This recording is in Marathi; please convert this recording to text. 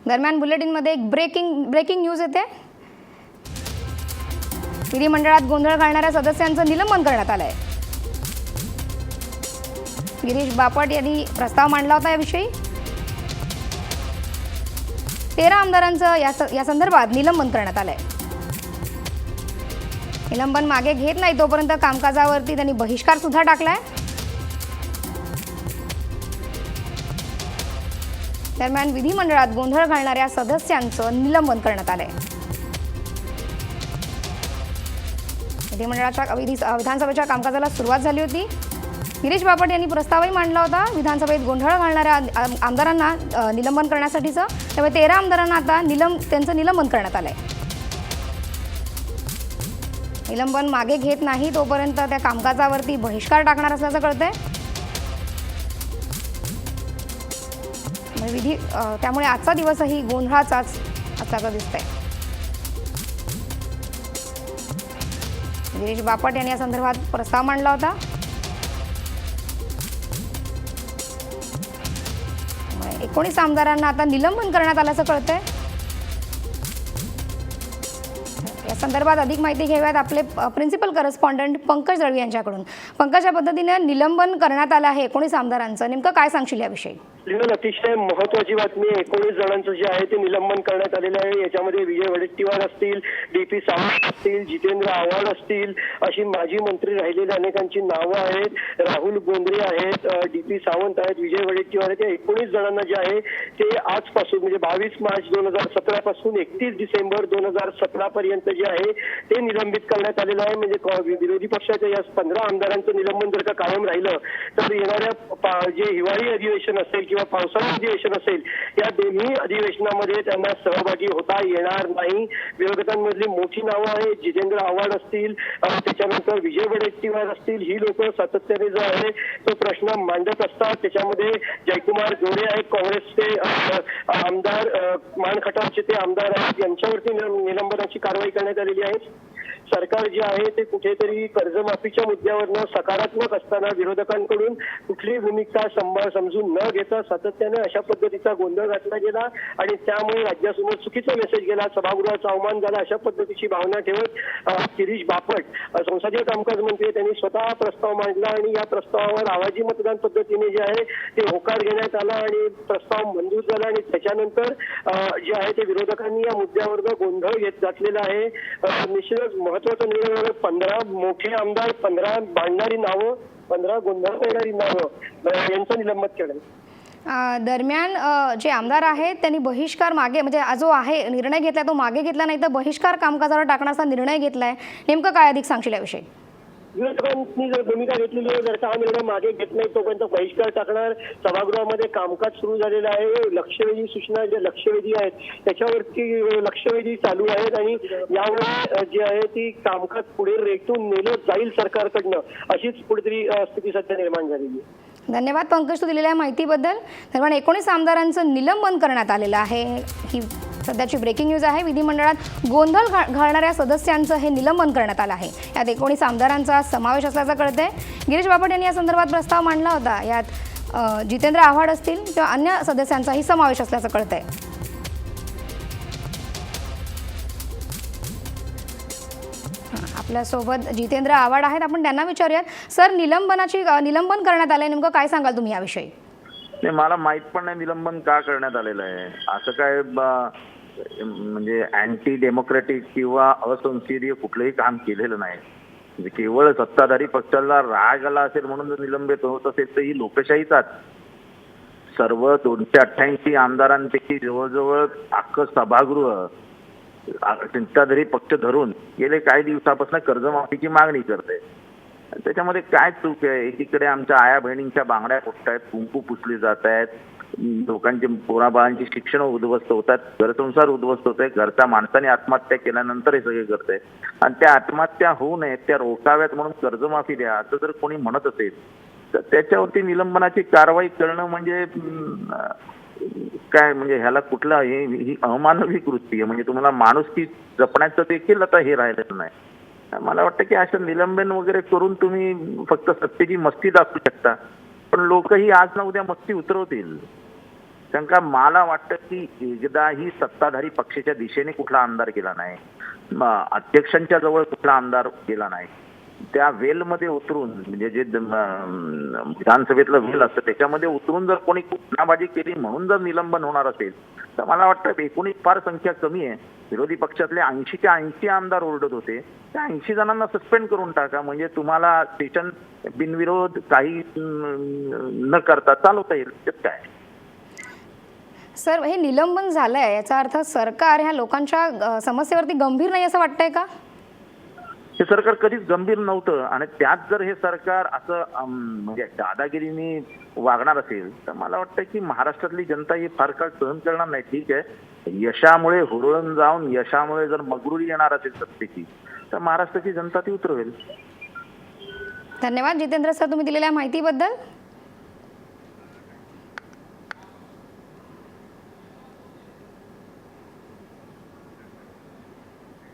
दरम्यान बुलेटिनमध्ये एक ब्रेकिंग न्यूज येते। विधिमंडळात गोंधळ घालणाऱ्या सदस्यांचं निलंबन करण्यात आलंय। गिरीश बापट यांनी प्रस्ताव मांडला होता याविषयी। 13 आमदारांचं या संदर्भात निलंबन करण्यात आलंय। निलंबन मागे घेत नाही तोपर्यंत कामकाजावरती त्यांनी बहिष्कार सुद्धा टाकलाय। दरम्यान विधिमंडळात गोंधळ घालणाऱ्या सदस्यांचं निलंबन करण्यात आलंय। विधिमंडळाच्या विधानसभेच्या कामकाजाला सुरुवात झाली होती। गिरीश बापट यांनी प्रस्तावही मांडला होता विधानसभेत गोंधळ घालणाऱ्या आमदारांना निलंबन करण्यासाठीचं। त्यामुळे 13 आमदारांना आता त्यांचं निलंबन करण्यात आलंय। निलंबन मागे घेत नाही तोपर्यंत त्या कामकाजावरती बहिष्कार टाकणार असल्याचं कळतंय। त्यामुळे आजचा दिवसही गोंधळाचाच असल्याचं दिसतंय। गिरीश बापट यांनी या संदर्भात प्रस्ताव मांडला होता। 19 आमदारांना आता निलंबन करण्यात आल्याचं कळतंय। या संदर्भात अधिक माहिती घेऊयात आपले प्रिन्सिपल करस्पॉन्डंट पंकज रवी यांच्याकडून। पंकज, या पद्धतीने निलंबन करण्यात आलं आहे 19 आमदारांचं, नेमकं काय सांगशील याविषयी? अतिशय महत्त्वाची बातमी। 19 जणांचं जे आहे ते निलंबन करण्यात आलेलं आहे। याच्यामध्ये विजय वडेट्टीवार असतील, DP सावंत असतील, जितेंद्र आव्हाड असतील, अशी माजी मंत्री राहिलेल्या अनेकांची नावं आहेत। राहुल बोंद्रे आहेत, DP सावंत आहेत, विजय वडेट्टीवार आहेत। या 19 जणांना जे आहे ते आजपासून म्हणजे 22 मार्च 2017 पासून 31 डिसेंबर 2017 पर्यंत जे आहे ते निलंबित करण्यात आलेलं आहे। म्हणजे विरोधी पक्षाच्या या 15 आमदारांचं निलंबन जर का कायम राहिलं तर येणाऱ्या जे हिवाळी अधिवेशन असेल किंवा पावसाळी अधिवेशन असेल या दोन्ही अधिवेशनामध्ये त्यांना सहभागी होता येणार नाही। विरोधकांमधली मोठी नावं आहेत, जितेंद्र आव्हाड असतील, त्याच्यानंतर विजय वडेट्टीवार असतील। ही लोक सातत्याने जो आहे तो प्रश्न मांडत असतात। त्याच्यामध्ये जयकुमार गोरे आहेत, काँग्रेसचे आमदार, मानखटावचे ते आमदार आहेत, यांच्यावरती निलंबनाची कारवाई करण्यात आलेली आहे। सरकार जे आहे ते कुठेतरी कर्जमाफीच्या मुद्द्यावरनं सकारात्मक असताना विरोधकांकडून कुठलीही भूमिका समजून न घेता सातत्याने अशा पद्धतीचा गोंधळ घातला गेला आणि त्यामुळे राज्यासमोर चुकीचा मेसेज गेला, सभागृहाचा अवमान झाला, अशा पद्धतीची भावना ठेवत गिरीश बापट संसदीय कामकाज मंत्री त्यांनी स्वतः प्रस्ताव मांडला आणि या प्रस्तावावर आवाजी मतदान पद्धतीने जे आहे ते होकार घेण्यात आला आणि प्रस्ताव मंजूर झाला। आणि त्याच्यानंतर जे आहे ते विरोधकांनी या मुद्द्यावरनं गोंधळ घातलेला आहे। निश्चितच महत्वाचा निर्णय 15 मोठे आमदार, 15 भांडणारी नावं, 15 गोंधळ करणारी नावं यांचं निलंबित केलं। दरम्यान जे आमदार आहेत त्यांनी बहिष्कार मागे म्हणजे जो आहे निर्णय घेतलाय तो मागे घेतला नाही तर बहिष्कार कामकाजावर टाकण्याचा निर्णय घेतलाय, नेमकं काय अधिक सांगशील याविषयी? विरोधकांनी जर भूमिका घेतलेली आहे, जर का हा निर्णय मागे घेत नाही तोपर्यंत बहिष्कार टाकणार। सभागृहामध्ये कामकाज सुरू झालेलं आहे। लक्षवेधी सूचना जे लक्षवेधी आहेत त्याच्यावरती लक्षवेधी चालू आहेत आणि यामुळे जे आहे ती कामकाज पुढे रेटून नेलं जाईल सरकारकडनं, अशीच कुठेतरी स्थिती सध्या निर्माण झालेली आहे। धन्यवाद पंकज, तू दिलेल्या माहितीबद्दल। दरम्यान 19 आमदारांचं निलंबन करण्यात आलेलं आहे, ही सध्याची ब्रेकिंग न्यूज आहे। विधिमंडळात गोंधळ घालणाऱ्या सदस्यांचं हे निलंबन करण्यात आलं आहे। यात 19 आमदारांचा समावेश असल्याचं कळतंय। गिरीश बापट यांनी या संदर्भात प्रस्ताव मांडला होता। यात जितेंद्र आव्हाड असतील किंवा अन्य सदस्यांचाही समावेश असल्याचं कळतंय। आपल्यासोबत जितेंद्र आव्हाड आहेत, आपण त्यांना विचारूयात। सर, निलंबन करण्यात आलंय, नेमकं काय सांगाल तुम्ही याविषयी? नाही, मला माहित पण नाही निलंबन का करण्यात आलेलं आहे। असं काय म्हणजे अँटी डेमोक्रेटिक किंवा असंसदीय कुठलंही काम केलेलं नाही। म्हणजे केवळ सत्ताधारी पक्षाला राग आला असेल म्हणून जर निलंबित होत असेल तर ही लोकशाहीचाच सर्व 288 आमदारांपैकी जवळजवळ अख्खं सभागृह सत्ताधारी पक्ष धरून गेले काही दिवसापासून कर्जमाफीची मागणी करते। त्याच्यामध्ये काय चूक आहे? एकीकडे आमच्या आया बहिणींच्या बांगड्या फुटतायत, कुंकू पुसली जात आहेत, लोकांची पोराबाळांची शिक्षण उद्ध्वस्त होतात, घरसंसार उद्ध्वस्त होत आहे, घरच्या माणसाने आत्महत्या केल्यानंतर हे सगळे करते आणि त्या आत्महत्या होऊ नयेत, त्या रोखाव्यात म्हणून कर्जमाफी द्या असं जर कोणी म्हणत असेल तर त्याच्यावरती निलंबनाची कारवाई करणं म्हणजे काय? म्हणजे ह्याला कुठला ही अमानवी कृती आहे। म्हणजे तुम्हाला माणुसकी जपण्याचं देखील आता हे राहिलेलं नाही। मला वाटतं की असं निलंबन वगैरे करून तुम्ही फक्त सत्तेची मस्ती दाखवू शकता, पण लोकही आज ना उद्या मस्ती उतरवतील। कारण का मला वाटतं की एकदाही सत्ताधारी पक्षाच्या दिशेने कुठला आमदार गेला नाही, अध्यक्षांच्या जवळ कुठला आमदार गेला नाही, त्या वेलमध्ये उतरून म्हणजे जे विधानसभेतलं वेल असतं त्याच्यामध्ये उतरून जर कोणी घटनाबाजी केली म्हणून जर निलंबन होणार असेल तर मला वाटतं एकूणच फार संख्या कमी आहे. विरोधी पक्षातले 80च्या 80 आमदार ओरडत होते, त्या 80 जणांना सस्पेंड करून टाका, म्हणजे तुम्हाला स्टेशन बिनविरोध काही न करता चालवता येईल. त्यात काय सर, हे निलंबन झालंय याचा अर्थ सरकार ह्या लोकांच्या समस्येवरती गंभीर नाही असं वाटतंय का? हे सरकार कधीच गंभीर नव्हतं आणि त्यात जर हे सरकार असं म्हणजे दादागिरीने वागणार असेल तर मला वाटतं की महाराष्ट्रातली जनता ही फार काळ सहन करणार नाही. ठीक आहे, यशामुळे हुरळून जाऊन यशामुळे जर मगरुरी येणार असेल सत्तेची तर महाराष्ट्राची जनता ती उतरवेल. धन्यवाद जितेंद्र सर, तुम्ही दिलेल्या माहितीबद्दल.